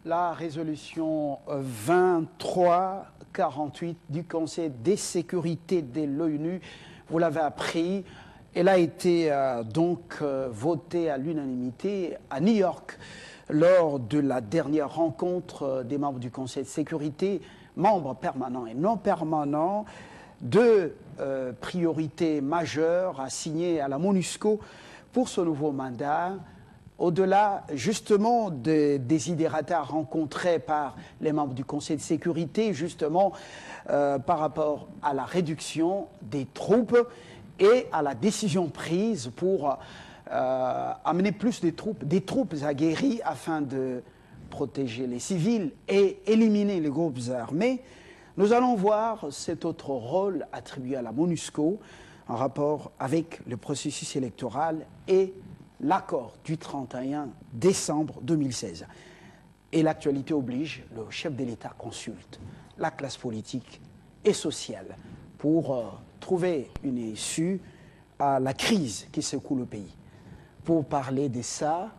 la résolution 2348 du Conseil de sécurité de l'ONU, vous l'avez appris, elle a été votée à l'unanimité à New York lors de la dernière rencontre des membres du Conseil de sécurité, membres permanents et non permanents, deux priorités majeures assignées à la MONUSCO pour ce nouveau mandat. Au-delà, justement, des désidérata rencontrés par les membres du Conseil de sécurité, justement, par rapport à la réduction des troupes et à la décision prise pour amener plus des troupes aguerries afin de protéger les civils et éliminer les groupes armés, nous allons voir cet autre rôle attribué à la MONUSCO en rapport avec le processus électoral et l'accord du 31 décembre 2016. Et l'actualité oblige, le chef de l'État consulte la classe politique et sociale pour trouver une issue à la crise qui secoue le pays. Pour parler de ça,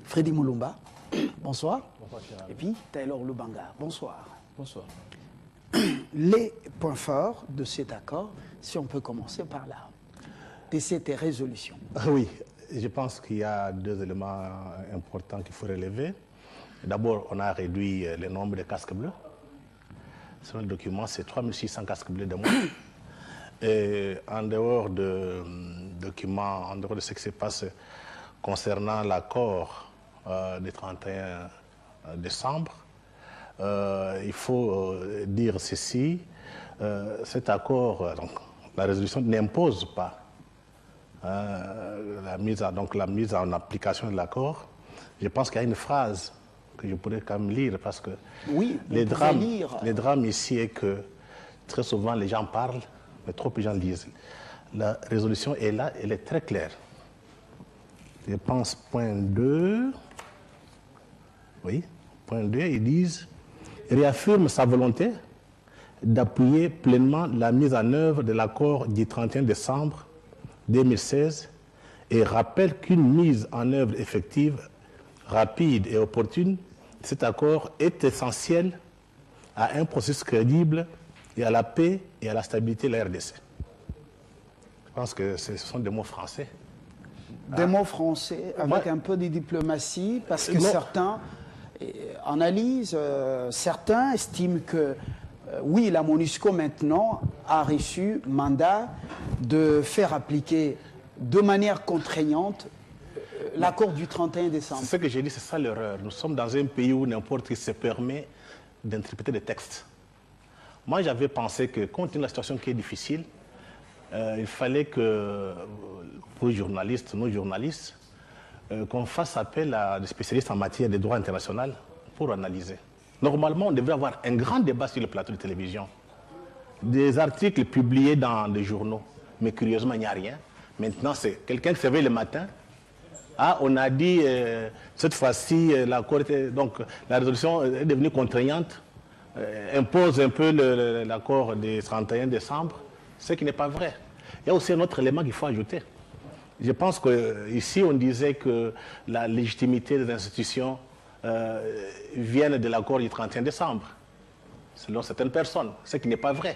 Freddy Moulumba, bonsoir. Bonsoir, et puis Taylor Lubanga, bonsoir. Bonsoir. Les points forts de cet accord, si on peut commencer par là, de cette résolution. Oui, je pense qu'il y a deux éléments importants qu'il faut relever. D'abord, on a réduit le nombre de casques bleus. Selon le document, c'est 3600 casques bleus de moins. Et en dehors de documents, en dehors de ce qui se passe concernant l'accord du 31 décembre, il faut dire ceci, cet accord, donc, la résolution n'impose pas la mise en application de l'accord. Je pense qu'il y a une phrase que je pourrais quand même lire parce que oui, les drames ici est que très souvent les gens parlent, mais trop peu de gens lisent. La résolution est là, elle est très claire. Je pense point 2, oui, point 2, ils disent réaffirme sa volonté d'appuyer pleinement la mise en œuvre de l'accord du 31 décembre 2016 et rappelle qu'une mise en œuvre effective, rapide et opportune de cet accord est essentielle à un processus crédible et à la paix et à la stabilité de la RDC. Je pense que ce sont des mots français. Des mots français avec un peu de diplomatie, parce que certains analysent, certains estiment que oui, la MONUSCO maintenant a reçu mandat de faire appliquer de manière contraignante l'accord du 31 décembre. C'est ce que j'ai dit, c'est ça l'erreur. Nous sommes dans un pays où n'importe qui se permet d'interpréter des textes. Moi, j'avais pensé que, compte tenu de la situation qui est difficile, il fallait que, pour les journalistes, nos journalistes, qu'on fasse appel à des spécialistes en matière de droit international pour analyser. Normalement, on devrait avoir un grand débat sur le plateau de télévision. Des articles publiés dans des journaux. Mais curieusement, il n'y a rien. Maintenant, c'est quelqu'un qui se réveille le matin. Ah, on a dit, cette fois-ci, donc la résolution est devenue contraignante, impose un peu l'accord du 31 décembre, ce qui n'est pas vrai. Il y a aussi un autre élément qu'il faut ajouter. Je pense qu'ici, on disait que la légitimité des institutions viennent de l'accord du 31 décembre, selon certaines personnes, ce qui n'est pas vrai.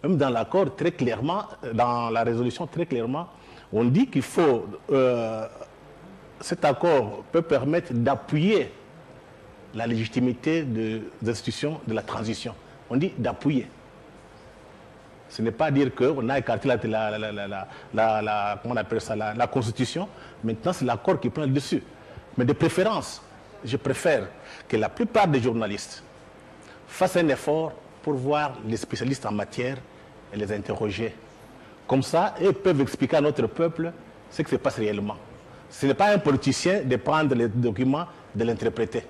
Même dans l'accord, très clairement, dans la résolution, très clairement, on dit qu'il faut... cet accord peut permettre d'appuyer la légitimité des institutions de la transition. On dit d'appuyer. Ce n'est pas dire qu'on a écarté comment on appelle ça, la Constitution. Maintenant, c'est l'accord qui prend le dessus. Mais de préférence, je préfère que la plupart des journalistes fassent un effort pour voir les spécialistes en matière et les interroger. Comme ça, ils peuvent expliquer à notre peuple ce qui se passe réellement. Ce n'est pas un politicien de prendre les documents, de l'interpréter.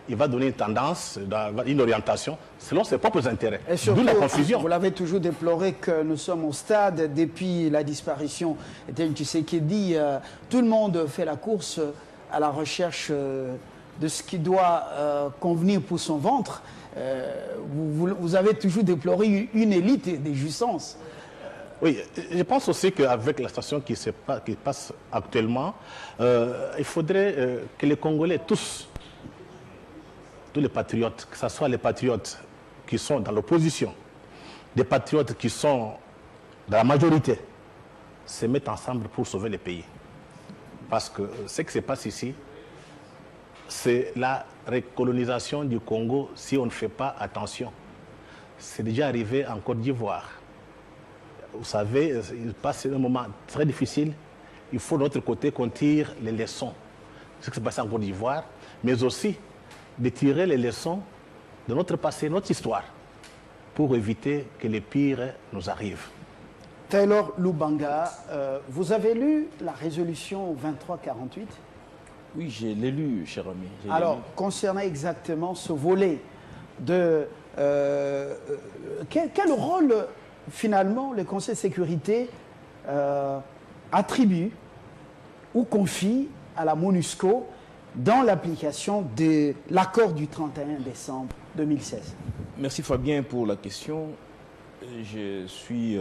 Il va donner une tendance, une orientation, selon ses propres intérêts. D'où la confusion. Vous l'avez toujours déploré que nous sommes au stade, depuis la disparition de Tshisekedi, tout le monde fait la course à la recherche de ce qui doit convenir pour son ventre. Vous avez toujours déploré une élite des jouissances. Oui, je pense aussi qu'avec la situation qui passe actuellement, il faudrait que les Congolais tous tous les patriotes, que ce soit les patriotes qui sont dans l'opposition, des patriotes qui sont dans la majorité, se mettent ensemble pour sauver le pays. Parce que ce qui se passe ici, c'est la recolonisation du Congo si on ne fait pas attention. C'est déjà arrivé en Côte d'Ivoire. Vous savez, il passe un moment très difficile. Il faut de l'autre côté qu'on tire les leçons de ce qui s'est passé en Côte d'Ivoire, mais aussi de tirer les leçons de notre passé, notre histoire, pour éviter que les pires nous arrivent. Taylor Lubanga, vous avez lu la résolution 2348? Oui, je l'ai lu, cher ami. Alors, concernant exactement ce volet de... quel rôle, finalement, le Conseil de sécurité attribue ou confie à la MONUSCO dans l'application de l'accord du 31 décembre 2016? Merci Fabien pour la question. Je suis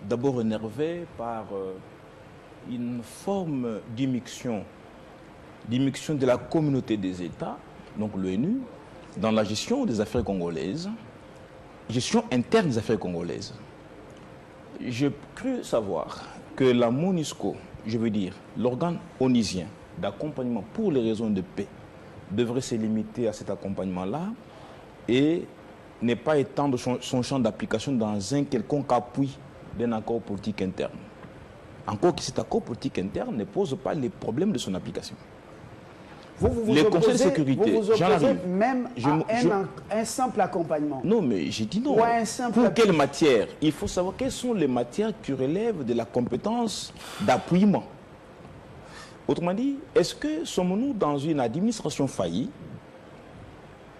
d'abord énervé par une forme d'immixtion de la communauté des États, donc l'ONU, dans la gestion des affaires congolaises, gestion interne des affaires congolaises. J'ai cru savoir que la MONUSCO, je veux dire l'organe onusien d'accompagnement pour les raisons de paix, devrait se limiter à cet accompagnement-là et ne pas étendre son champ d'application dans un quelconque appui d'un accord politique interne. Encore que cet accord politique interne ne pose pas les problèmes de son application. Les conseils de sécurité, vous opposez même à un simple accompagnement? Non, mais j'ai dit non. Pour quelle matière? Il faut savoir quelles sont les matières qui relèvent de la compétence d'appuyement. Autrement dit, est-ce que sommes-nous dans une administration faillie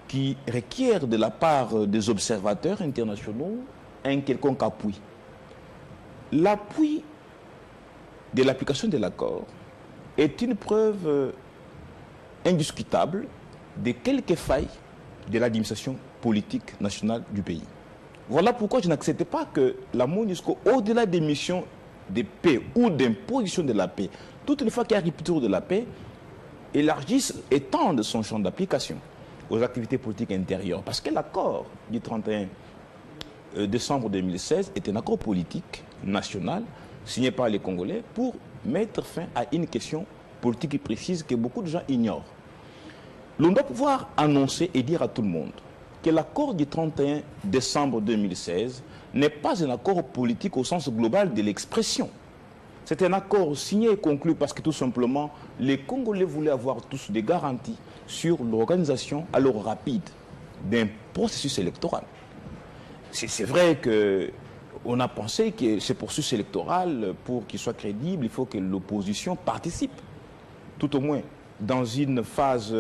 qui requiert de la part des observateurs internationaux un quelconque appui? L'appui de l'application de l'accord est une preuve indiscutable de quelques failles de l'administration politique nationale du pays. Voilà pourquoi je n'accepte pas que la MONUSCO, au-delà des missions de paix ou d'imposition de la paix, toutes les fois qu'il y a rupture de la paix, élargisse, étende son champ d'application aux activités politiques intérieures. Parce que l'accord du 31 décembre 2016 est un accord politique national signé par les Congolais pour mettre fin à une question politique précise que beaucoup de gens ignorent. L'on doit pouvoir annoncer et dire à tout le monde que l'accord du 31 décembre 2016 n'est pas un accord politique au sens global de l'expression. C'est un accord signé et conclu parce que tout simplement, les Congolais voulaient avoir tous des garanties sur l'organisation alors rapide d'un processus électoral. C'est vrai qu'on a pensé que ce processus électoral, pour qu'il soit crédible, il faut que l'opposition participe, tout au moins dans une phase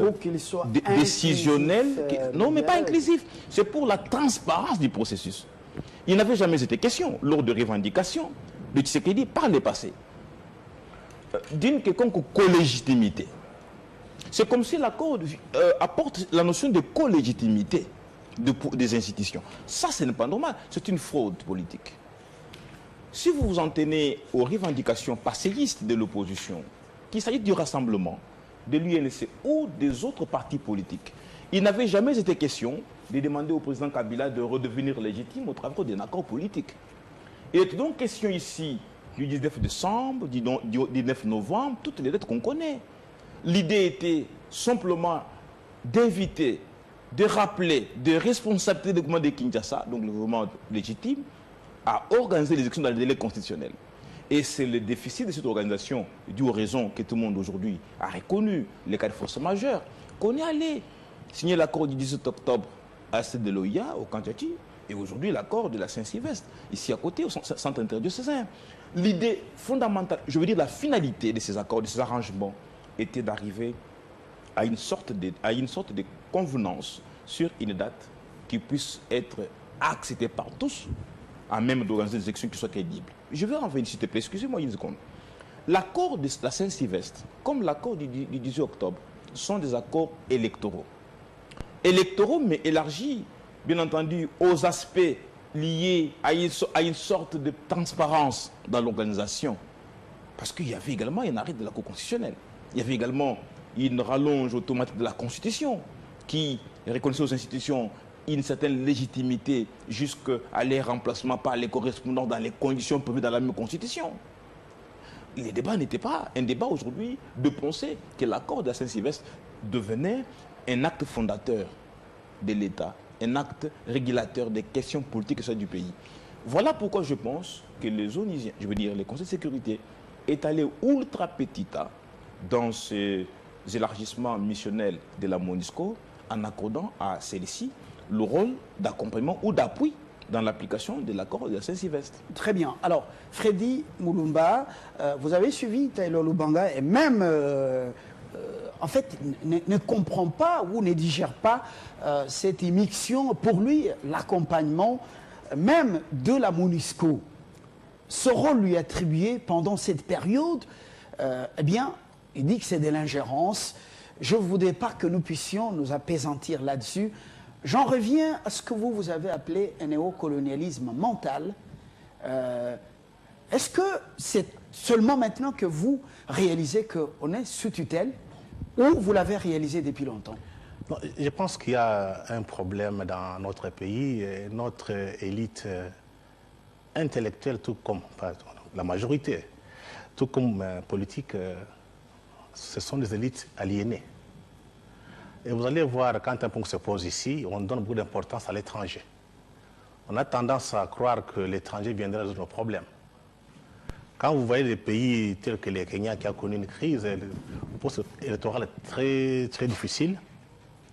décisionnelle. Non, mais pas inclusif. C'est pour la transparence du processus. Il n'avait jamais été question, lors de revendications de Tshisekedi par le passé, d'une quelconque collégitimité. C'est comme si l'accord apporte la notion de collégitimité des institutions. Ça, ce n'est pas normal. C'est une fraude politique. Si vous vous en tenez aux revendications passéistes de l'opposition, qu'il s'agisse du rassemblement, de l'UNC ou des autres partis politiques, il n'avait jamais été question de demander au président Kabila de redevenir légitime au travers d'un accord politique. Il est donc question ici du 19 décembre, du 9 novembre, toutes les dates qu'on connaît. L'idée était simplement d'inviter, de rappeler des responsabilités du gouvernement de Kinshasa, donc le gouvernement légitime, à organiser les élections dans le délai constitutionnel. Et c'est le déficit de cette organisation, dû aux raisons que tout le monde aujourd'hui a reconnu, les cas de force majeure, qu'on est allé signer l'accord du 18 octobre à celle de l'OIA, au Kandiati, et aujourd'hui l'accord de la Saint-Sylvestre, ici à côté, au centre interdiocésain. L'idée fondamentale, je veux dire la finalité de ces accords, de ces arrangements, était d'arriver à une sorte de convenance sur une date qui puisse être acceptée par tous, à même d'organiser des élections qui soient crédibles. Je vais en venir, s'il te plaît, excusez-moi une seconde. L'accord de la Saint-Sylvestre, comme l'accord du 18 octobre, sont des accords électoraux. Électoraux, mais élargis, bien entendu, aux aspects liés à une sorte de transparence dans l'organisation. Parce qu'il y avait également un arrêt de la Cour constitutionnelle. Il y avait également une rallonge automatique de la Constitution. qui reconnaissait aux institutions une certaine légitimité jusqu'à les remplacements par les correspondants dans les conditions prévues dans la même Constitution. Le débat n'était pas un débat aujourd'hui de penser que l'accord de la Saint-Sylvestre devenait un acte fondateur de l'État, un acte régulateur des questions politiques et sociales du pays. Voilà pourquoi je pense que les Onisiens, je veux dire les conseils de sécurité, est allé ultra petita dans ces élargissements missionnels de la MONUSCO en accordant à celle-ci le rôle d'accompagnement ou d'appui dans l'application de l'accord de la Saint-Sylvestre. Très bien. Alors, Freddy Mulumba, vous avez suivi Taylor Lubanga et même, en fait, ne comprend pas ou ne digère pas cette immixtion. Pour lui, l'accompagnement même de la MONUSCO, ce rôle lui attribué pendant cette période, eh bien, il dit que c'est de l'ingérence. Je ne voudrais pas que nous puissions nous appesantir là-dessus. J'en reviens à ce que vous avez appelé un néocolonialisme mental. Est-ce que c'est seulement maintenant que vous réalisez qu'on est sous tutelle ou vous l'avez réalisé depuis longtemps? Non, je pense qu'il y a un problème dans notre pays. Notre élite intellectuelle, tout comme la majorité, tout comme politique, ce sont des élites aliénées. Et vous allez voir, quand un point se pose ici, on donne beaucoup d'importance à l'étranger. On a tendance à croire que l'étranger viendra résoudre nos problèmes. Quand vous voyez des pays tels que le Kenya qui a connu une crise, le poste électoral est très, très difficile,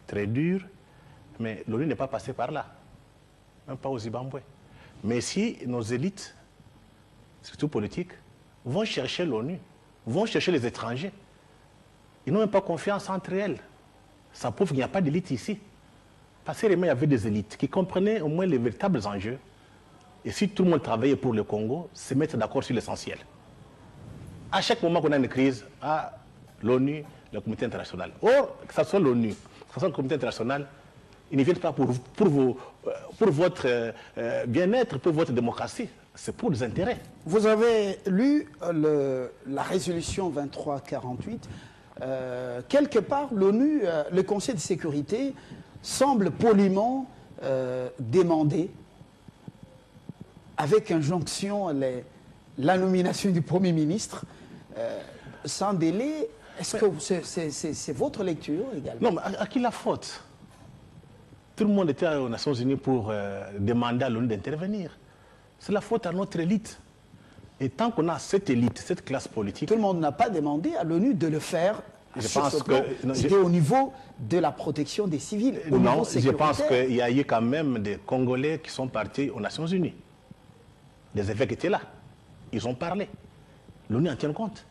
très dur, mais l'ONU n'est pas passée par là, même pas au Zimbabwe. Mais si nos élites, surtout politiques, vont chercher l'ONU, vont chercher les étrangers, ils n'ont même pas confiance entre elles. Ça prouve qu'il n'y a pas d'élite ici. Parce qu'il y avait des élites qui comprenaient au moins les véritables enjeux. Et si tout le monde travaillait pour le Congo, se mettre d'accord sur l'essentiel. À chaque moment qu'on a une crise, l'ONU, la communauté internationale. Or, que ce soit l'ONU, que ce soit la communauté internationale, ils ne viennent pas pour votre bien-être, pour votre démocratie. C'est pour des intérêts. Vous avez lu la résolution 2348. Quelque part, l'ONU, le Conseil de sécurité, semble poliment demander, avec injonction, la nomination du Premier ministre, sans délai. Est-ce que c'est votre lecture également? Non, mais à qui la faute? Tout le monde était aux Nations Unies pour demander à l'ONU d'intervenir. C'est la faute à notre élite. Et tant qu'on a cette élite, cette classe politique... Tout le monde n'a pas demandé à l'ONU de le faire. Je pense que... C'était au niveau de la protection des civils. Non, je pense qu'il y a eu quand même des Congolais qui sont partis aux Nations Unies. Les évêques étaient là. Ils ont parlé. L'ONU en tient compte.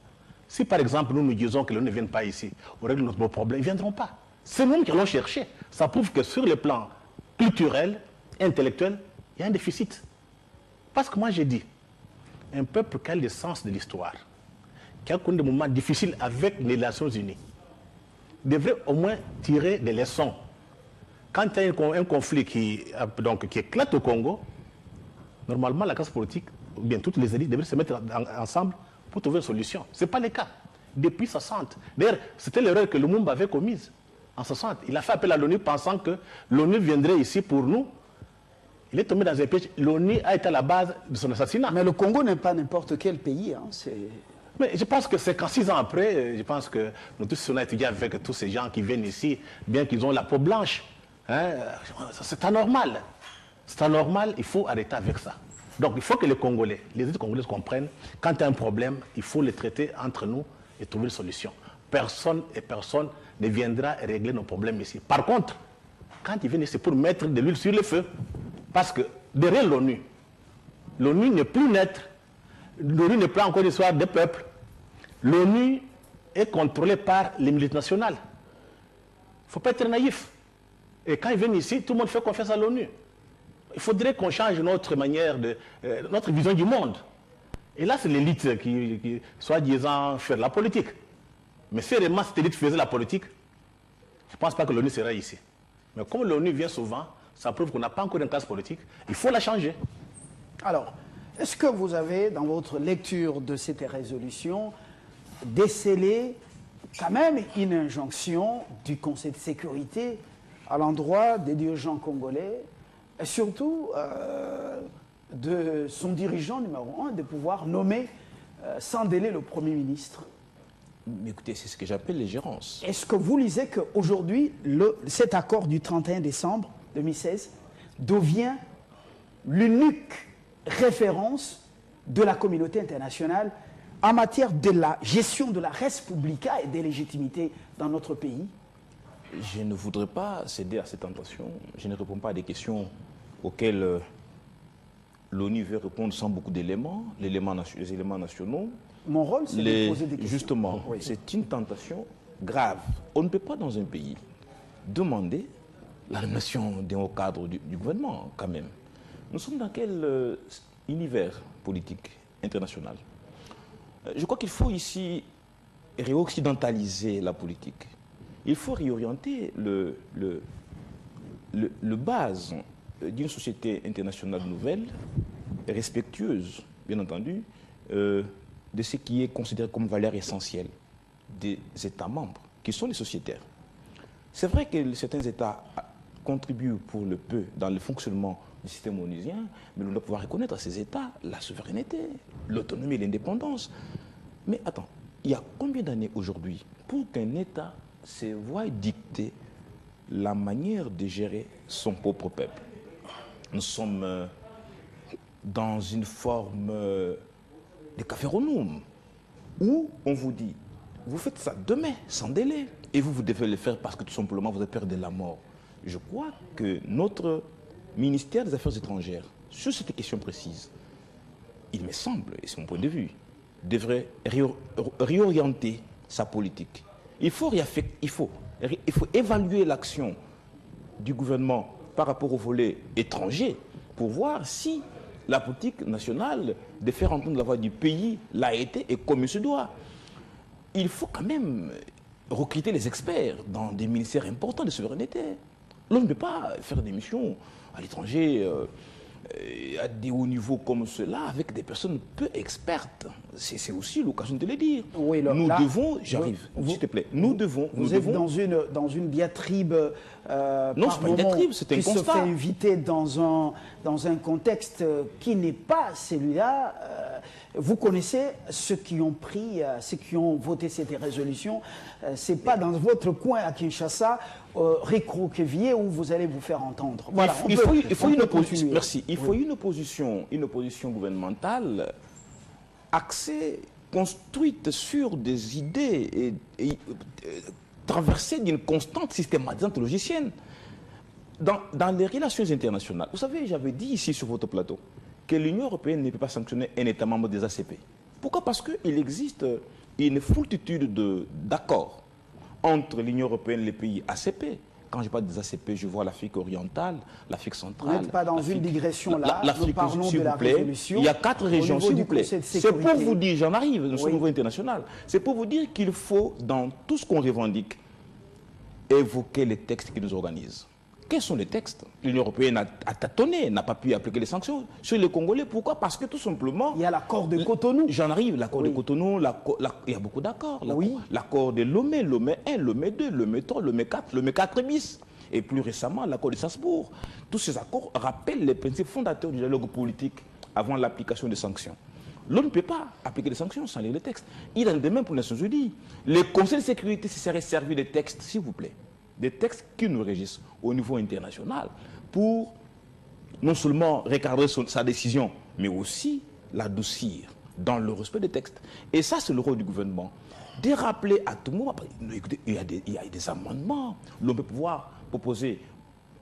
Si par exemple nous disons que l'ONU ne vienne pas ici, on règle notre problème, ils ne viendront pas. C'est nous qui allons chercher. Ça prouve que sur le plan culturel, intellectuel, il y a un déficit. Parce que moi j'ai dit, un peuple qui a le sens de l'histoire, qui a connu des moments difficiles avec les Nations Unies, devrait au moins tirer des leçons. Quand il y a un conflit qui éclate au Congo, normalement la classe politique, ou bien toutes les élites devraient se mettre ensemble pour trouver une solution. Ce n'est pas le cas. Depuis 60. D'ailleurs, c'était l'erreur que Lumumba avait commise en 60. Il a fait appel à l'ONU pensant que l'ONU viendrait ici pour nous. Il est tombé dans un piège. L'ONU a été à la base de son assassinat. Mais le Congo n'est pas n'importe quel pays. Hein. Mais je pense que 56 ans après, je pense que nous tous on a étudié avec tous ces gens qui viennent ici, bien qu'ils ont la peau blanche. Hein, c'est anormal. C'est anormal, il faut arrêter avec ça. Donc il faut que les Congolais, les élites congolaises comprennent, quand il y a un problème, il faut le traiter entre nous et trouver une solution. Personne ne viendra régler nos problèmes ici. Par contre, quand ils viennent ici pour mettre de l'huile sur le feu, parce que derrière l'ONU, l'ONU n'est plus neutre, l'ONU n'est pas encore l'histoire des peuples. L'ONU est contrôlée par les multinationales. Il ne faut pas être naïf. Et quand ils viennent ici, tout le monde fait confiance à l'ONU. Il faudrait qu'on change notre manière notre vision du monde. Et là, c'est l'élite qui soi-disant, fait de la politique. Mais si vraiment cette élite faisait la politique, je ne pense pas que l'ONU serait ici. Mais comme l'ONU vient souvent, ça prouve qu'on n'a pas encore une classe politique. Il faut la changer. Alors, est-ce que vous avez, dans votre lecture de cette résolution, décelé quand même une injonction du Conseil de sécurité à l'endroit des dirigeants congolais et surtout de son dirigeant numéro 1 de pouvoir nommer sans délai le Premier ministre. Mais écoutez, c'est ce que j'appelle l'ingérence. Est-ce que vous lisez qu'aujourd'hui, cet accord du 31 décembre 2016 devient l'unique référence de la communauté internationale en matière de la gestion de la res publica et des légitimités dans notre pays? Je ne voudrais pas céder à cette tentation. Je ne réponds pas à des questions auxquelles l'ONU veut répondre sans beaucoup d'éléments, les éléments nationaux. Mon rôle, c'est de poser des questions. Justement, oui. C'est une tentation grave. On ne peut pas, dans un pays, demander la nomination d'un haut cadre du gouvernement, quand même. Nous sommes dans quel univers politique international? Je crois qu'il faut ici réoccidentaliser la politique. Il faut réorienter le base d'une société internationale nouvelle, respectueuse, bien entendu, de ce qui est considéré comme valeur essentielle des États membres, qui sont les sociétaires. C'est vrai que certains États contribuent pour le peu dans le fonctionnement du système onusien, mais nous devons pouvoir reconnaître à ces États la souveraineté, l'autonomie et l'indépendance. Mais attends, il y a combien d'années aujourd'hui pour qu'un État se voit dicter la manière de gérer son propre peuple? Nous sommes dans une forme de caféronome où on vous dit, vous faites ça demain, sans délai, et vous devez le faire parce que tout simplement vous avez peur de la mort. Je crois que notre ministère des Affaires étrangères, sur cette question précise, il me semble, et c'est mon point de vue, devrait réorienter sa politique. Il faut évaluer l'action du gouvernement par rapport au volet étranger pour voir si la politique nationale de faire entendre la voix du pays l'a été et comme il se doit. Il faut quand même recruter les experts dans des ministères importants de souveraineté. L'on ne peut pas faire des missions à l'étranger à des hauts niveaux comme cela avec des personnes peu expertes. C'est aussi l'occasion de le dire. Oui, nous devons, j'arrive, s'il te plaît, nous devons... Vous êtes dans une diatribe non, c'est pas une diatribe, c'est un constat. Qui se fait inviter dans un contexte qui n'est pas celui-là. Vous connaissez ceux qui ont voté cette résolution. C'est pas dans votre coin à Kinshasa, récroquevillé, où vous allez vous faire entendre. Voilà, il faut une opposition. Merci. Il faut une opposition gouvernementale axée, construite sur des idées et traversée d'une constante systématisante logicienne. Dans les relations internationales, vous savez, j'avais dit ici sur votre plateau que l'Union européenne ne peut pas sanctionner un État membre des ACP. Pourquoi? Parce qu'il existe une foultitude d'accords entre l'Union européenne et les pays ACP. Quand je parle des ACP, je vois l'Afrique orientale, l'Afrique centrale. Vous n'êtes pas dans une digression là, nous parlons de la résolution. Il y a 4 régions, s'il vous plaît. C'est pour vous dire, j'en arrive, nous sommes au niveau international, c'est pour vous dire qu'il faut, dans tout ce qu'on revendique, évoquer les textes qui nous organisent. Quels sont les textes? L'Union européenne a tâtonné, n'a pas pu appliquer les sanctions sur les Congolais. Pourquoi? Parce que tout simplement... Il y a l'accord de Cotonou. J'en arrive, l'accord de Cotonou, il y a beaucoup d'accords. L'accord de Lomé, Lomé 1, Lomé 2, Lomé 3, Lomé 4, Lomé 4 bis. Et plus récemment, l'accord de Salzbourg. Tous ces accords rappellent les principes fondateurs du dialogue politique avant l'application des sanctions. L'on ne peut pas appliquer des sanctions sans lire les textes. Il en est de même pour les Nations Unies. Les conseils de sécurité se seraient servis des textes, s'il vous plaît. Des textes qui nous régissent au niveau international pour non seulement recadrer sa décision, mais aussi l'adoucir dans le respect des textes. Et ça, c'est le rôle du gouvernement. De rappeler à tout moment, il y a des amendements, l'on peut pouvoir proposer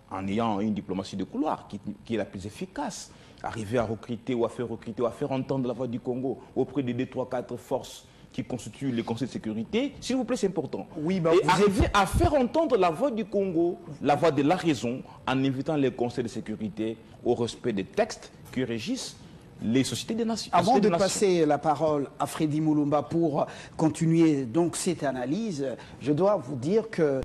en ayant une diplomatie de couloir qui est la plus efficace, arriver à recruter ou à faire entendre la voix du Congo auprès des 2, 3, 4 forces qui constituent les conseils de sécurité, s'il vous plaît, c'est important. Oui, et arriver à faire entendre la voix du Congo, la voix de la raison, en invitant les conseils de sécurité au respect des textes qui régissent les sociétés des nations. Avant de passer la parole à Freddy Mulumba pour continuer donc cette analyse, je dois vous dire que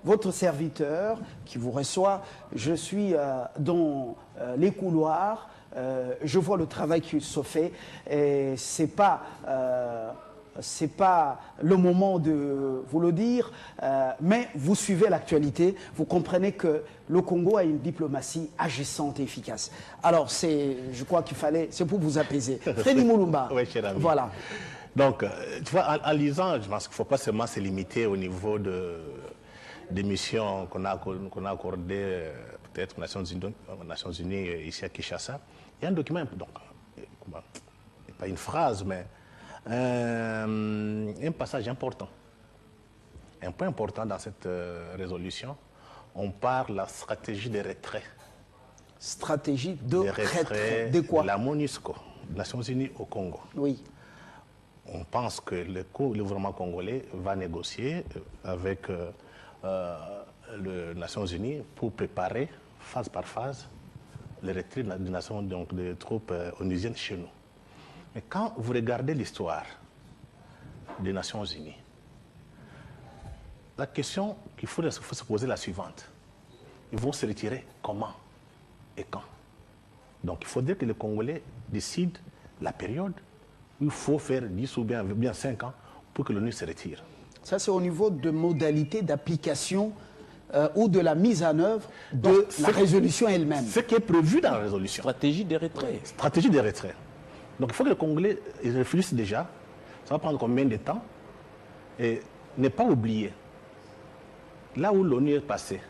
votre serviteur qui vous reçoit, je suis dans les couloirs. Je vois le travail qui se fait et c'est pas ce n'est pas le moment de vous le dire, mais vous suivez l'actualité, vous comprenez que le Congo a une diplomatie agissante et efficace. Alors, je crois qu'il fallait, c'est pour vous apaiser. Freddy Moulumba, oui, cher ami. voilà. Donc, tu vois, en lisant, je pense qu'il ne faut pas seulement se limiter au niveau des missions qu'on a accordées, peut-être aux Nations Unies, ici à Kinshasa. Il y a un document, donc, pas une phrase, mais un passage important. Un point important dans cette résolution, on parle de la stratégie de retrait. Stratégie de retrait de quoi? De la MONUSCO, des Nations Unies au Congo. Oui. On pense que le gouvernement congolais va négocier avec les Nations Unies pour préparer, phase par phase, le retrait des troupes onusiennes chez nous. Mais quand vous regardez l'histoire des Nations Unies, la question qu'il faut se poser est la suivante. Ils vont se retirer comment et quand? Donc il faudrait que les Congolais décident la période où il faut faire 10 ou bien 5 ans pour que l'ONU se retire. Ça, c'est au niveau de modalités d'application ou de la mise en œuvre de la résolution elle-même. Ce qui est prévu dans la résolution. Stratégie de retrait. Stratégie de retrait. Donc il faut que les Congolais réfléchissent déjà. Ça va prendre combien de temps? Et ne pas oublier, là où l'ONU est passée,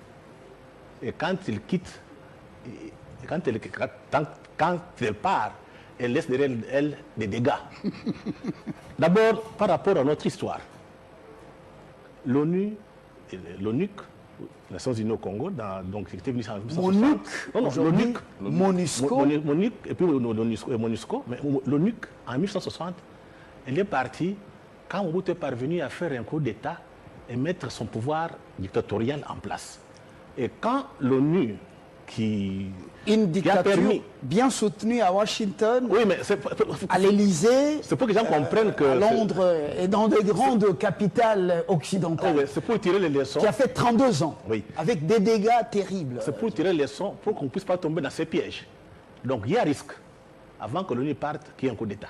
et quand il quitte, et quand elle part, elle laisse derrière elle des dégâts. D'abord, par rapport à notre histoire, l'ONU, l'ONUC, les Nations Unies au Congo, donc il était venu en 1960. l'ONUC, MONUSCO. MONUC, et puis MONUSCO, mais l'ONUC, en 1960, elle est partie quand Mobutu est parvenu à faire un coup d'État et mettre son pouvoir dictatorial en place. Et quand l'ONU, une dictature bien soutenue à Washington, oui, mais à l'Élysée, c'est pour que les gens comprennent que à Londres et dans de grandes capitales occidentales. Oui, c'est pour tirer les leçons. Qui a fait 32 ans, oui, avec des dégâts terribles. C'est pour tirer les leçons pour qu'on ne puisse pas tomber dans ces pièges. Donc il y a risque, avant que l'ONU parte, qu'il y ait un coup d'État.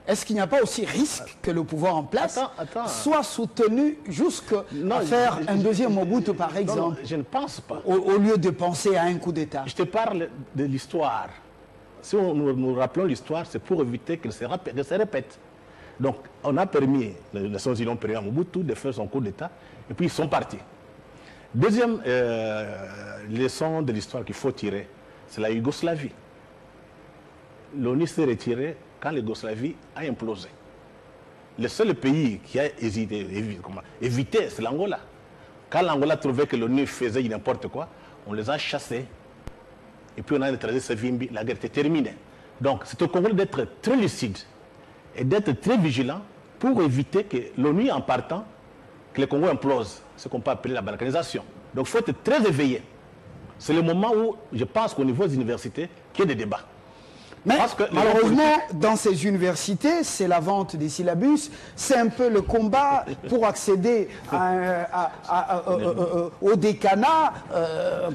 Est-ce qu'il n'y a pas aussi risque que le pouvoir en place soit soutenu jusqu'à faire un deuxième Mobutu, par exemple? Non, je ne pense pas. Au lieu de penser à un coup d'État. Je te parle de l'histoire. Si nous rappelons l'histoire, c'est pour éviter qu'elle se répète. Donc, on a permis, les Nations Unies ont permis à Mobutu de faire son coup d'État, et puis ils sont partis. Deuxième leçon de l'histoire qu'il faut tirer, c'est la Yougoslavie. L'ONU s'est retirée quand la Yougoslavie a implosé. Le seul pays qui a évité, c'est l'Angola. Quand l'Angola trouvait que l'ONU faisait n'importe quoi, on les a chassés. Et puis on a neutralisé Savimbi, la guerre était terminée. Donc c'est au Congo d'être très lucide et d'être très vigilant pour éviter que l'ONU, en partant, que le Congo implose, ce qu'on peut appeler la balkanisation. Donc il faut être très éveillé. C'est le moment où je pense qu'au niveau des universités, qu'il y ait des débats. Mais malheureusement, dans ces universités, c'est la vente des syllabus, c'est un peu le combat pour accéder au décanat.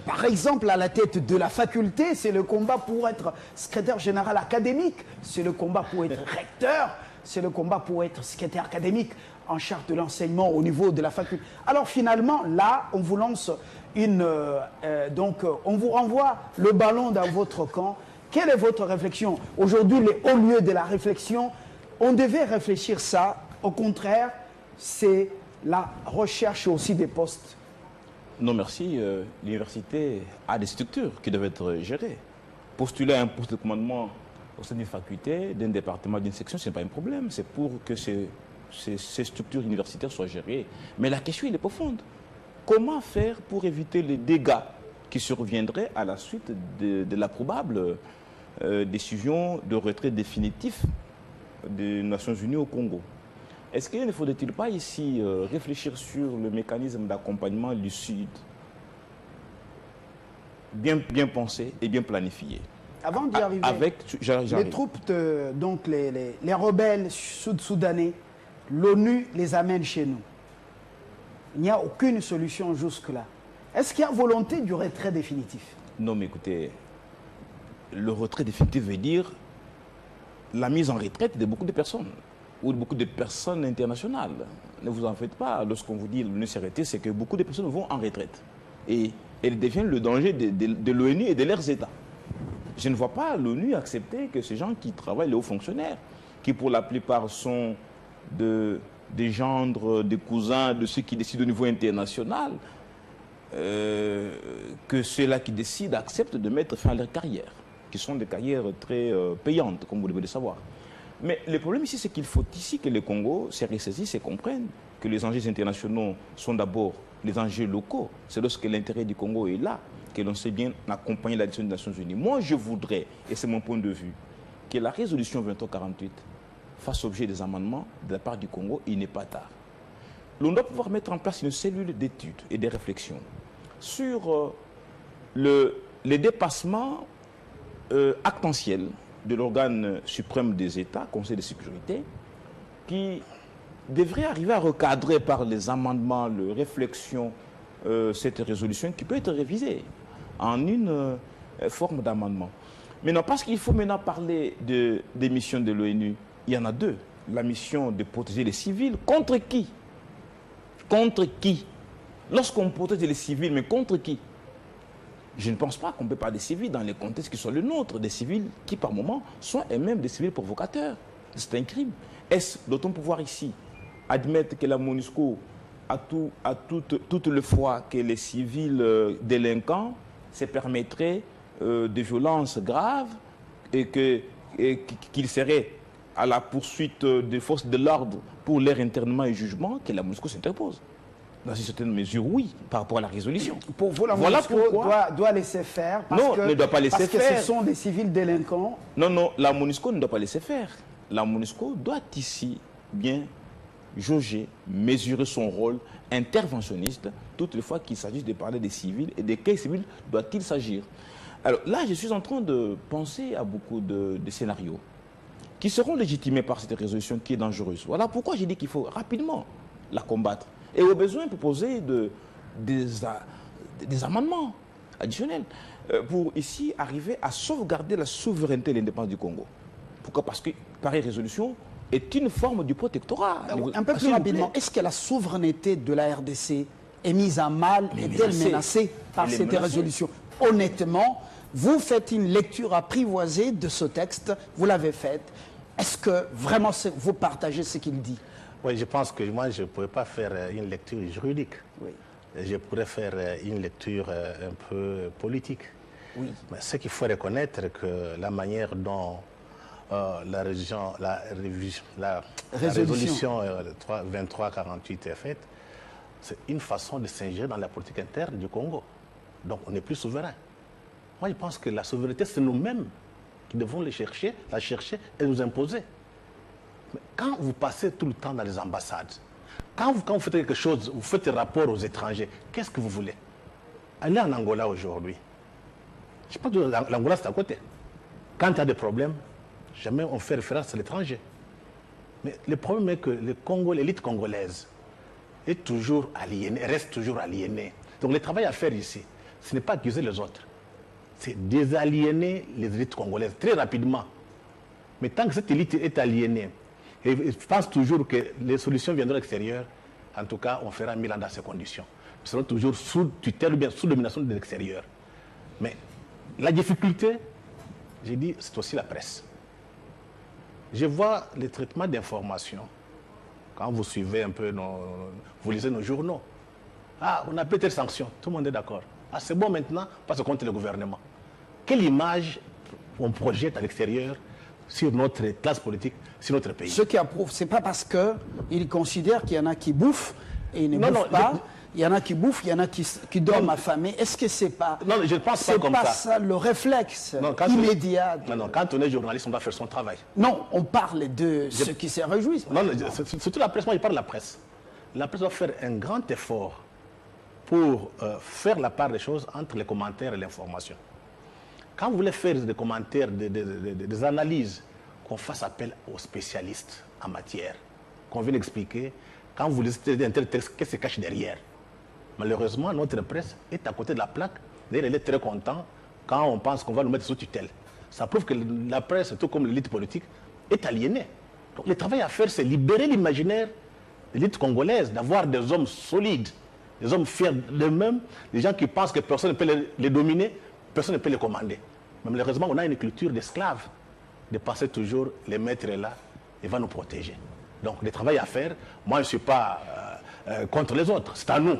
Par exemple, à la tête de la faculté, c'est le combat pour être secrétaire général académique, c'est le combat pour être recteur, c'est le combat pour être secrétaire académique en charge de l'enseignement au niveau de la faculté. Alors finalement, là, on vous lance on vous renvoie le ballon dans votre camp. Quelle est votre réflexion? Aujourd'hui, au lieu de la réflexion, on devait réfléchir ça. Au contraire, c'est la recherche aussi des postes. Non, merci. L'université a des structures qui doivent être gérées. Postuler à un poste de commandement au sein d'une faculté, d'un département, d'une section, ce n'est pas un problème. C'est pour que ces structures universitaires soient gérées. Mais la question, elle est profonde. Comment faire pour éviter les dégâts qui surviendraient à la suite de la probable décision de retrait définitif des Nations Unies au Congo? Est-ce qu'il ne faudrait-il pas ici réfléchir sur le mécanisme d'accompagnement lucide, bien pensé et bien planifié? Avant d'y arriver, les troupes, donc les rebelles sud-soudanais, l'ONU les amène chez nous. Il n'y a aucune solution jusque-là. Est-ce qu'il y a volonté du retrait définitif? Non, mais écoutez, le retrait définitif veut dire la mise en retraite de beaucoup de personnes. ou beaucoup de personnes internationales. Ne vous en faites pas, lorsqu'on vous dit que l'ONU s'est arrêtée, c'est que beaucoup de personnes vont en retraite. Et elles deviennent le danger de l'ONU et de leurs États. Je ne vois pas l'ONU accepter que ces gens qui travaillent, les hauts fonctionnaires, qui pour la plupart sont des gendres, des cousins de ceux qui décident au niveau international, que ceux-là qui décident acceptent de mettre fin à leur carrière, qui sont des carrières très payantes, comme vous devez le savoir. Mais le problème ici, c'est qu'il faut ici que le Congo se ressaisisse et comprenne que les enjeux internationaux sont d'abord les enjeux locaux. C'est lorsque l'intérêt du Congo est là que l'on sait bien accompagner la décision des Nations Unies. Moi, je voudrais, et c'est mon point de vue, que la résolution 2348 fasse objet des amendements de la part du Congo. Il n'est pas tard. L'on doit pouvoir mettre en place une cellule d'études et de réflexion sur les dépassements actentiels de l'organe suprême des États, Conseil de sécurité, qui devrait arriver à recadrer par les amendements, les réflexions, cette résolution qui peut être révisée en une forme d'amendement. Maintenant, parce qu'il faut maintenant parler des missions de l'ONU, il y en a deux. La mission de protéger les civils, contre qui? Contre qui? Lorsqu'on protège les civils, mais contre qui? Je ne pense pas qu'on peut parler des civils dans les contextes qui sont les nôtres, des civils qui, par moments, sont eux-mêmes des civils provocateurs. C'est un crime. Est-ce, doit-on pouvoir ici admettre que la MONUSCO a toute le foi que les civils délinquants se permettraient de violences graves et qu'ils seraient à la poursuite des forces de l'ordre pour leur internement et jugement, que la MONUSCO s'interpose? Dans une certaine mesure, oui, par rapport à la résolution. Pour vous, la MONUSCO doit laisser faire parce non, ne doit pas laisser parce faire. que ce sont des civils délinquants. Non, non, la MONUSCO ne doit pas laisser faire. La MONUSCO doit ici bien jauger, mesurer son rôle interventionniste, toutes les fois qu'il s'agit de parler des civils et de quels civils doit-il s'agir. Alors là, je suis en train de penser à beaucoup de scénarios qui seront légitimés par cette résolution qui est dangereuse. Voilà pourquoi j'ai dit qu'il faut rapidement la combattre. Et au besoin proposer des amendements additionnels pour ici arriver à sauvegarder la souveraineté et l'indépendance du Congo. Pourquoi? Parce que pareille résolution est une forme du protectorat. Un peu plus rapidement, est-ce que la souveraineté de la RDC est mise à mal, est-elle menacée par cette résolution? Honnêtement, vous faites une lecture apprivoisée de ce texte, vous l'avez faite. Est-ce que vraiment vous partagez ce qu'il dit? Oui, je pense que moi, je ne pourrais pas faire une lecture juridique. Oui. Je pourrais faire une lecture un peu politique. Oui. Mais ce qu'il faut reconnaître, que la manière dont la résolution 2348 est faite, c'est une façon de s'ingérer dans la politique interne du Congo. Donc, on n'est plus souverain. Moi, je pense que la souveraineté, c'est nous-mêmes qui devons la chercher et nous imposer. Mais quand vous passez tout le temps dans les ambassades, quand vous faites quelque chose, vous faites un rapport aux étrangers, qu'est-ce que vous voulez? Allez en Angola aujourd'hui. Je pense que l'Angola, c'est à côté. Quand il y a des problèmes, jamais on fait référence à l'étranger. Mais le problème est que le Congo, l'élite congolaise, est toujours aliénée, reste toujours aliénée. Donc le travail à faire ici, ce n'est pas accuser les autres. C'est désaliéner les élites congolaises très rapidement. Mais tant que cette élite est aliénée, et je pense toujours que les solutions viendront de l'extérieur, en tout cas, on fera 1000 ans dans ces conditions. Nous serons toujours sous tutelle ou bien sous domination de l'extérieur. Mais la difficulté, j'ai dit, c'est aussi la presse. Je vois les traitements d'information. Quand vous suivez un peu, vous lisez nos journaux. Ah, on a peut-être sanctions, tout le monde est d'accord. Ah, c'est bon maintenant, parce que contre le gouvernement. Quelle image on projette à l'extérieur sur notre classe politique, sur notre pays? Ce qui approuve, ce n'est pas parce qu'ils considèrent qu'il y en a qui bouffent et ils ne bouffent pas. Il y en a qui bouffent, il y en a qui dorment affamés. Est-ce que c'est pas... Non, je ne pense pas comme ça. C'est pas ça le réflexe immédiat. Non, quand on est journaliste, on doit faire son travail. Non, on parle de ceux qui se réjouissent. Non, surtout la presse, moi je parle de la presse. La presse doit faire un grand effort pour faire la part des choses entre les commentaires et l'information. Quand vous voulez faire des commentaires, des analyses, qu'on fasse appel aux spécialistes en matière, qu'on vienne expliquer, quand vous lisez un tel texte, qu'est-ce qui se cache derrière. Malheureusement, notre presse est à côté de la plaque. D'ailleurs, elle est très contente quand on pense qu'on va nous mettre sous tutelle. Ça prouve que la presse, tout comme l'élite politique, est aliénée. Donc le travail à faire, c'est libérer l'imaginaire de l'élite congolaise, d'avoir des hommes solides, des hommes fiers d'eux-mêmes, des gens qui pensent que personne ne peut les dominer, personne ne peut les commander. Mais malheureusement, on a une culture d'esclaves, de penser toujours les maîtres est là et va nous protéger. Donc le travail à faire, moi je ne suis pas contre les autres, c'est à nous.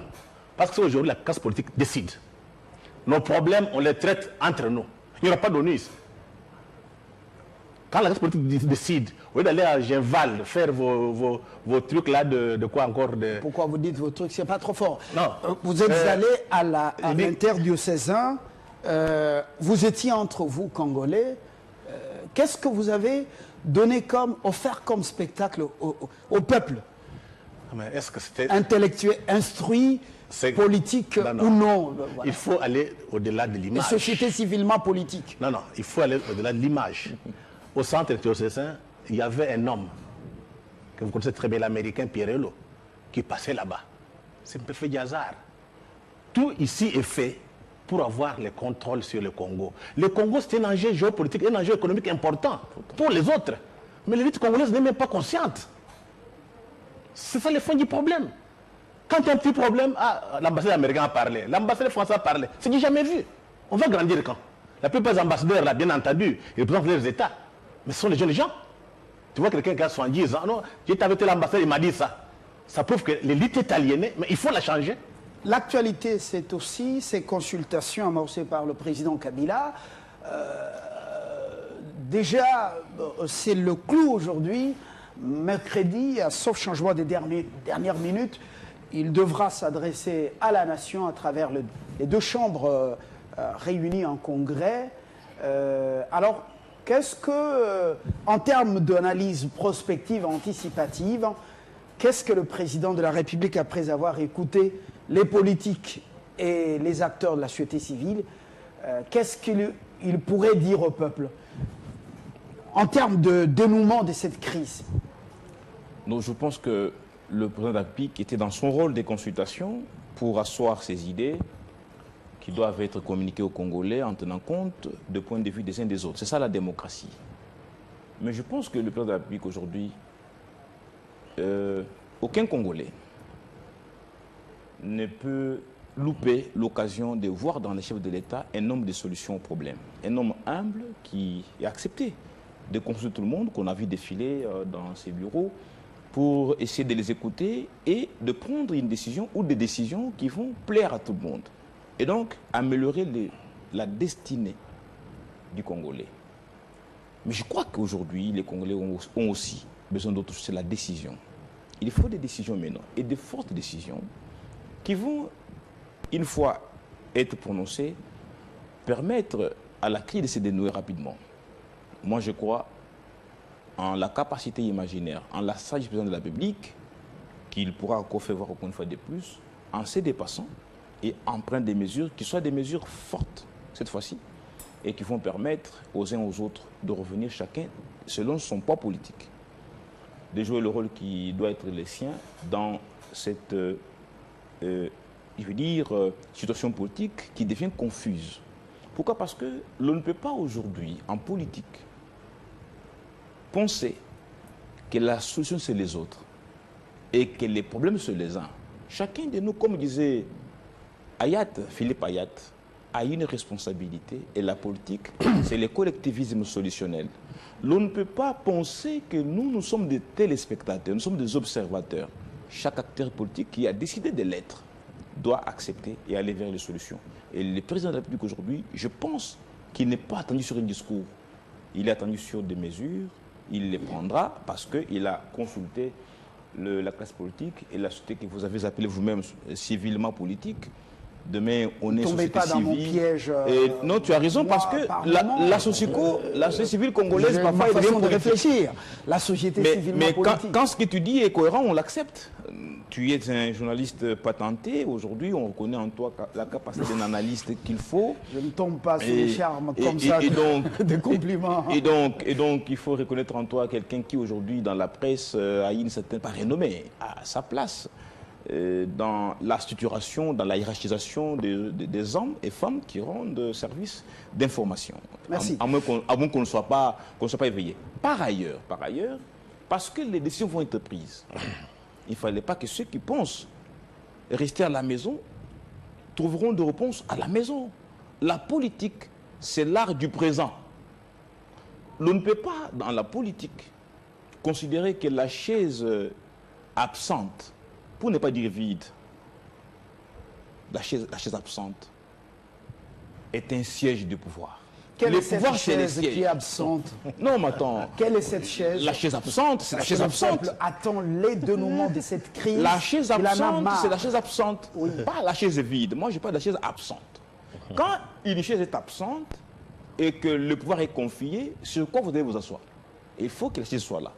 Parce que aujourd'hui la classe politique décide. Nos problèmes, on les traite entre nous. Il n'y aura pas d'ONU. Quand la classe politique décide, au lieu d'aller à Genval, faire vos trucs là de quoi encore de... Pourquoi vous dites vos trucs? C'est pas trop fort. Non. Vous êtes allé à l'interdiocésain, vous étiez entre vous, Congolais. Qu'est-ce que vous avez donné offert comme spectacle au peuple? Mais est-ce que c'était... Intellectuel, instruit, politique ou non? Voilà. Il faut aller au-delà de l'image. Société civilement politique. Non, il faut aller au-delà de l'image. Au centre interdiocésain, il y avait un homme, que vous connaissez très bien, l'américain Pierrello, qui passait là-bas. C'est un peu fait du hasard. Tout ici est fait pour avoir le contrôle sur le Congo. Le Congo, c'est un enjeu géopolitique, un enjeu économique important pour les autres. Mais l'élite congolaise n'est même pas consciente. C'est ça le fond du problème. Quand il y a un petit problème, l'ambassade américaine a parlé, l'ambassade française a parlé. C'est du jamais vu. On va grandir quand? La plupart des ambassadeurs, là, bien entendu, ils représentent leurs États. Mais ce sont les jeunes gens. Tu vois quelqu'un qui a 70 ans, non, j'étais avec l'ambassade, il m'a dit ça. Ça prouve que l'élite est aliénée, mais il faut la changer. L'actualité, c'est aussi ces consultations amorcées par le président Kabila. Déjà, c'est le clou aujourd'hui. Mercredi, sauf changement des dernières minutes, il devra s'adresser à la nation à travers les deux chambres réunies en congrès. Alors, qu'est-ce que, en termes d'analyse prospective, anticipative, qu'est-ce que le président de la République, après avoir écouté les politiques et les acteurs de la société civile, qu'est-ce qu'il pourrait dire au peuple en termes de dénouement de cette crise? Donc je pense que le président de la République était dans son rôle des consultations pour asseoir ses idées qui doivent être communiquées aux Congolais en tenant compte du point de vue des uns des autres. C'est ça la démocratie. Mais je pense que le président de la République aujourd'hui, aucun Congolais ne peut louper l'occasion de voir dans les chefs de l'État un homme de solutions aux problèmes. Un homme humble qui a accepté de consulter tout le monde, qu'on a vu défiler dans ses bureaux, pour essayer de les écouter et de prendre une décision ou des décisions qui vont plaire à tout le monde. Et donc, améliorer la destinée du Congolais. Mais je crois qu'aujourd'hui, les Congolais ont aussi besoin d'autre chose, c'est la décision. Il faut des décisions maintenant, et de fortes décisions, qui vont, une fois être prononcées, permettre à la crise de se dénouer rapidement. Moi, je crois en la capacité imaginaire, en la sagesse du président de la République, qu'il pourra encore faire voir encore une fois de plus, en se dépassant et en prenant des mesures qui soient des mesures fortes, cette fois-ci, et qui vont permettre aux uns aux autres de revenir chacun selon son poids politique, de jouer le rôle qui doit être le sien dans cette, je veux dire, situation politique qui devient confuse. Pourquoi? Parce que l'on ne peut pas aujourd'hui, en politique, penser que la solution c'est les autres et que les problèmes c'est les uns. Chacun de nous, comme disait Philippe Ayat, a une responsabilité et la politique, c'est le collectivisme solutionnel. L'on ne peut pas penser que nous sommes des téléspectateurs, nous sommes des observateurs. Chaque acteur politique qui a décidé de l'être doit accepter et aller vers les solutions. Et le président de la République aujourd'hui, je pense qu'il n'est pas attendu sur un discours. Il est attendu sur des mesures. Il les prendra parce qu'il a consulté la classe politique et la société que vous avez appelée vous-même civilement politique. Demain, on est société pas dans civile. Mon piège, non, tu as raison, parce que la société civile congolaise, parfois, elle vient de réfléchir. La société civilement politique. Quand ce que tu dis est cohérent, on l'accepte. Tu es un journaliste patenté. Aujourd'hui, on reconnaît en toi la capacité d'un analyste qu'il faut. Je ne tombe pas sur les charmes comme ça de compliments. Et donc, il faut reconnaître en toi quelqu'un qui, aujourd'hui, dans la presse, a une certaine renommée, à sa place. Dans la structuration, dans la hiérarchisation des hommes et femmes qui rendent service d'information. Merci. À moins qu'on ne soit pas éveillé. Par ailleurs, parce que les décisions vont être prises. Il ne fallait pas que ceux qui pensent rester à la maison trouveront de réponses à la maison. La politique, c'est l'art du présent. L'on ne peut pas, dans la politique, considérer que la chaise absente, pour ne pas dire vide, la chaise absente est un siège de pouvoir. Quelle est cette chaise qui est absente? Non, mais attends. Quelle est cette chaise? La chaise absente, c'est la chaise absente. Attends les dénouements de cette crise. La chaise absente, c'est la chaise absente. Oui. Pas la chaise vide. Moi, je parle de la chaise absente. Quand une chaise est absente et que le pouvoir est confié, sur quoi vous devez vous asseoir? Il faut que la chaise soit là,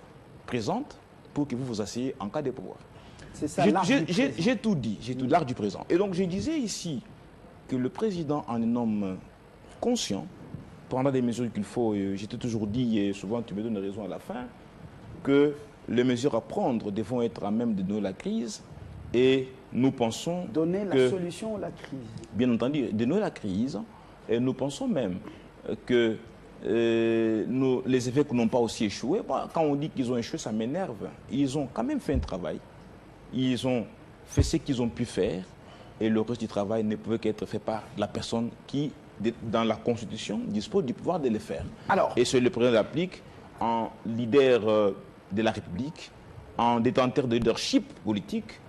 présente, pour que vous vous asseyez en cas de pouvoir. C'est ça, j'ai tout dit, j'ai tout l'art du présent. Et donc, je disais ici que le président, en un homme conscient, prendra des mesures qu'il faut. J'étais toujours dit, et souvent tu me donnes raison à la fin, que les mesures à prendre devront être à même de donner la crise. Et nous pensons donner la solution à la crise. Bien entendu, de donner la crise. Et nous pensons même que les évêques n'ont pas aussi échoué. Quand on dit qu'ils ont échoué, ça m'énerve. Ils ont quand même fait un travail. Ils ont fait ce qu'ils ont pu faire. Et le reste du travail ne pouvait qu'être fait par la personne qui, dans la Constitution, dispose du pouvoir de le faire. Alors, et ce, le président l'applique en leader de la République, en détenteur de leadership politique,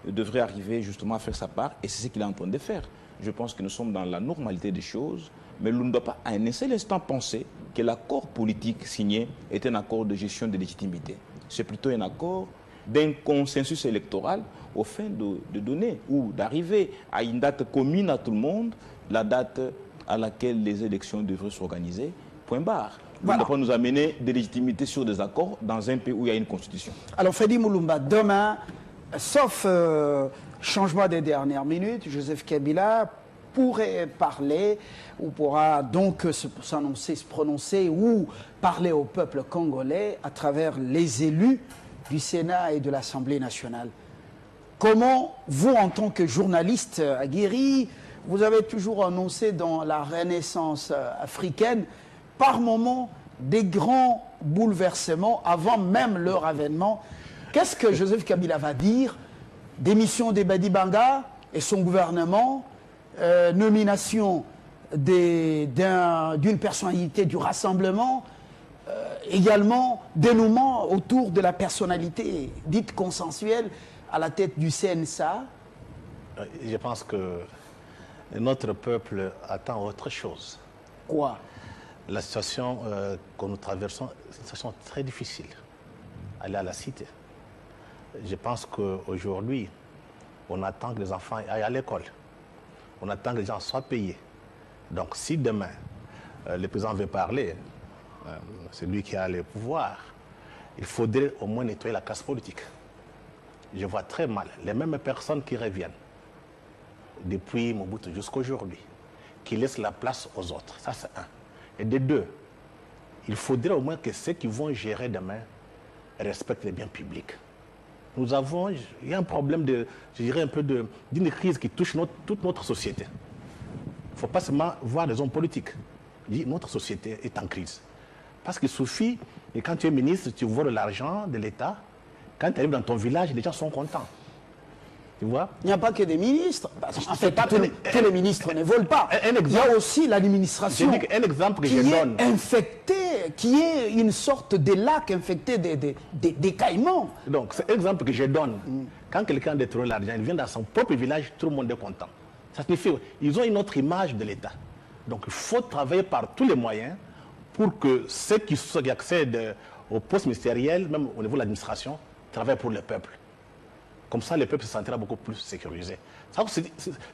devrait arriver justement à faire sa part, et c'est ce qu'il est en train de faire. Je pense que nous sommes dans la normalité des choses, mais l'on ne doit pas à un seul instant penser que l'accord politique signé est un accord de gestion de légitimité. C'est plutôt un accord d'un consensus électoral au fin de donner ou d'arriver à une date commune à tout le monde, la date à laquelle les élections devraient s'organiser, point barre. Voilà. On ne doit pas nous amener des légitimités sur des accords dans un pays où il y a une constitution. Alors Freddy Mulumba, demain, sauf changement des dernières minutes, Joseph Kabila pourrait parler ou pourra donc s'annoncer, se prononcer ou parler au peuple congolais à travers les élus du Sénat et de l'Assemblée nationale. Comment, vous, en tant que journaliste aguerri, vous avez toujours annoncé dans la Renaissance africaine, par moments, des grands bouleversements avant même leur avènement. Qu'est-ce que Joseph Kabila va dire? Démission d'Ebadi Banga et son gouvernement, nomination d'une personnalité du Rassemblement, également dénouement autour de la personnalité dite consensuelle à la tête du CNSA. Je pense que notre peuple attend autre chose. Quoi? La situation que nous traversons, c'est une situation très difficile. Aller à la cité. Je pense qu'aujourd'hui, on attend que les enfants aillent à l'école. On attend que les gens soient payés. Donc si demain, le président veut parler, c'est lui qui a le pouvoir, il faudrait au moins nettoyer la classe politique. Je vois très mal les mêmes personnes qui reviennent depuis Mobutu jusqu'à aujourd'hui, qui laissent la place aux autres. Ça, c'est un. Et de deux, il faudrait au moins que ceux qui vont gérer demain respectent les biens publics. Il y a un problème je dirais un peu d'une crise qui touche toute notre société. Il ne faut pas seulement voir les hommes politiques. Notre société est en crise. Parce qu'il suffit, et quand tu es ministre, tu vois de l'argent de l'État, quand tu arrives dans ton village, les gens sont contents. Tu vois? Il n'y a pas que des ministres. En fait, tous les ministres ne volent pas. Il y a aussi l'administration qui est infectée, qui est une sorte de lac infecté d'écaillements. Donc, c'est l'exemple que je donne. Quand quelqu'un détruit l'argent, il vient dans son propre village, tout le monde est content. Ça signifie qu'ils ont une autre image de l'État. Donc, il faut travailler par tous les moyens pour que ceux qui accèdent au poste ministériel, même au niveau de l'administration, travaillent pour le peuple. Comme ça, le peuple se sentira beaucoup plus sécurisé.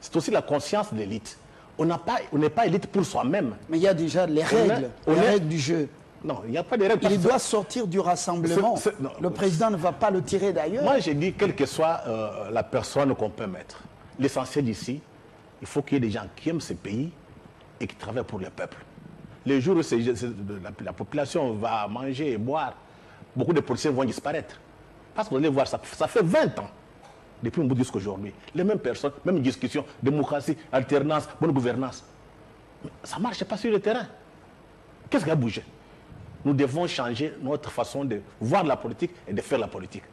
C'est aussi la conscience de l'élite. On n'est pas élite pour soi-même. Mais il y a déjà les règles du jeu. Non, il n'y a pas de règles. Il doit sortir du rassemblement. Le président ne va pas le tirer d'ailleurs. Moi, j'ai dit, quelle que soit la personne qu'on peut mettre, l'essentiel ici, il faut qu'il y ait des gens qui aiment ce pays et qui travaillent pour le peuple. Les jours où la population va manger et boire, beaucoup de policiers vont disparaître. Parce que vous allez voir, ça fait 20 ans, depuis Mobutu jusqu'à aujourd'hui. Les mêmes personnes, même discussions, démocratie, alternance, bonne gouvernance. Mais ça ne marche pas sur le terrain. Qu'est-ce qui a bougé? nous devons changer notre façon de voir la politique et de faire la politique.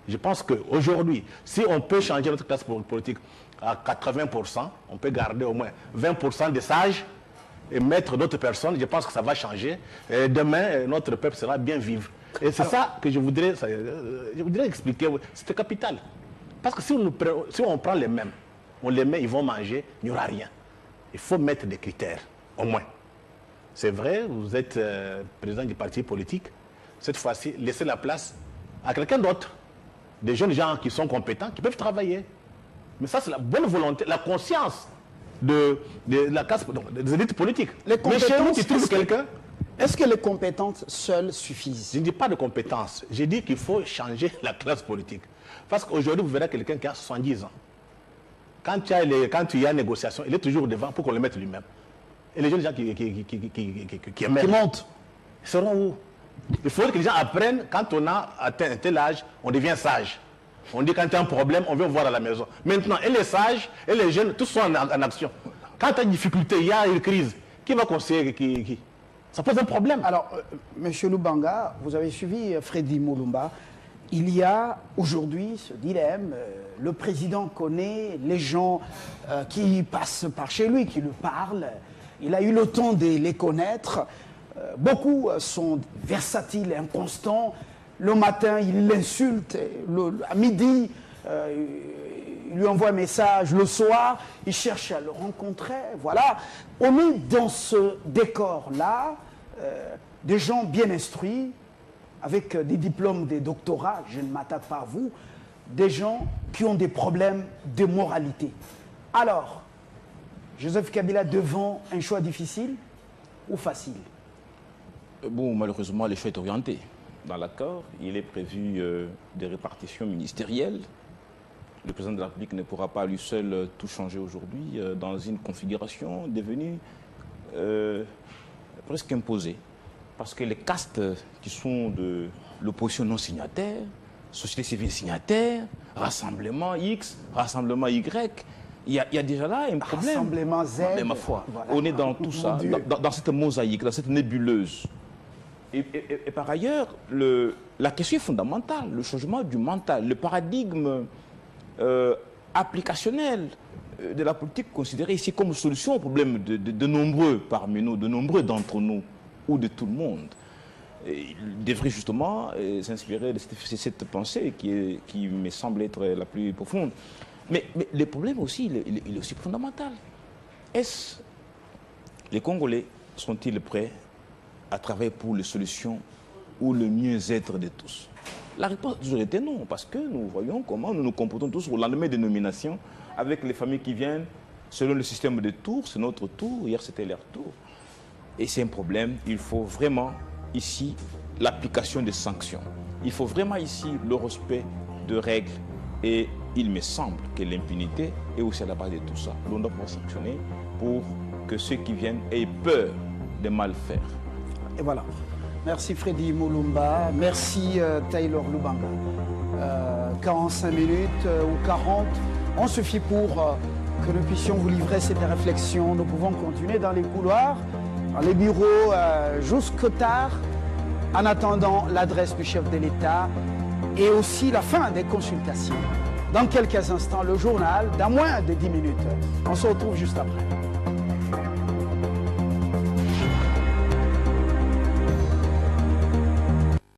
Je pense qu'aujourd'hui, si on peut changer notre classe politique à 80%, on peut garder au moins 20% des sages et mettre d'autres personnes, je pense que ça va changer. Et demain, notre peuple sera bien vivre. Et c'est ça que je voudrais expliquer. C'est capital. Parce que si on prend les mêmes, on les met, ils vont manger, il n'y aura rien. Il faut mettre des critères, au moins. C'est vrai, vous êtes président du parti politique. Cette fois-ci, laissez la place à quelqu'un d'autre. Des jeunes gens qui sont compétents, qui peuvent travailler. Mais ça, c'est la bonne volonté, la conscience de la classe, des élites politiques. Les mais chez nous, tu trouves quelqu'un. Est-ce que les compétences seules suffisent? Je ne dis pas de compétences. Je dis qu'il faut changer la classe politique. Parce qu'aujourd'hui, vous verrez quelqu'un qui a 70 ans. Quand il y a négociation, il est toujours devant pour qu'on le mette lui-même. Et les jeunes gens qui émergent, qui montent, seront où? Il faut que les gens apprennent, quand on a atteint un tel âge, on devient sage. On dit quand il y a un problème, on vient voir à la maison. Maintenant, et les sages, et les jeunes, tous sont en action. Quand il y a une difficulté, il y a une crise, qui va conseiller qui? Ça pose un problème. Alors, M. Lubanga, vous avez suivi Freddy Mulumba. Il y a aujourd'hui ce dilemme. Le président connaît les gens qui passent par chez lui, qui lui parlent. Il a eu le temps de les connaître. Beaucoup sont versatiles et inconstants. Le matin, il l'insulte. À midi, il lui envoie un message. Le soir, il cherche à le rencontrer. Voilà. On est dans ce décor-là, des gens bien instruits, avec des diplômes, des doctorats, je ne m'attaque pas à vous, des gens qui ont des problèmes de moralité. Alors, Joseph Kabila devant un choix difficile ou facile? Bon, malheureusement, le choix est orienté. Dans l'accord, il est prévu des répartitions ministérielles. Le président de la République ne pourra pas lui seul tout changer aujourd'hui dans une configuration devenue presque imposée. Parce que les castes qui sont de l'opposition non signataire, société civile signataire, rassemblement X, rassemblement Y, il y a déjà là un problème. Rassemblement Z. Mais ma foi, voilà. on est dans tout ça, dans cette mosaïque, dans cette nébuleuse. Et par ailleurs, la question est fondamentale, le changement du mental, le paradigme applicationnel de la politique considérée ici comme solution au problème de nombreux parmi nous, de nombreux d'entre nous, ou de tout le monde. Et il devrait justement s'inspirer de cette pensée qui me semble être la plus profonde. Mais le problème aussi, il est aussi fondamental. Est-ce les Congolais sont-ils prêts à travailler pour les solutions ou le mieux-être de tous? La réponse a toujours été non, parce que nous voyons comment nous nous comportons tous au lendemain des nominations avec les familles qui viennent selon le système de tours. C'est notre tour, hier c'était leur tour. Et c'est un problème, il faut vraiment ici l'application des sanctions. Il faut vraiment ici le respect de règles. Et il me semble que l'impunité est aussi à la base de tout ça. L'on doit pouvoir sanctionner pour que ceux qui viennent aient peur de mal faire. Et voilà. Merci Freddy Mulumba, merci Taylor Lubanga. 45 minutes ou 40, on suffit pour que nous puissions vous livrer cette réflexion. Nous pouvons continuer dans les couloirs, dans les bureaux jusqu'au tard, en attendant l'adresse du chef de l'État et aussi la fin des consultations. Dans quelques instants, le journal, dans moins de 10 minutes. On se retrouve juste après.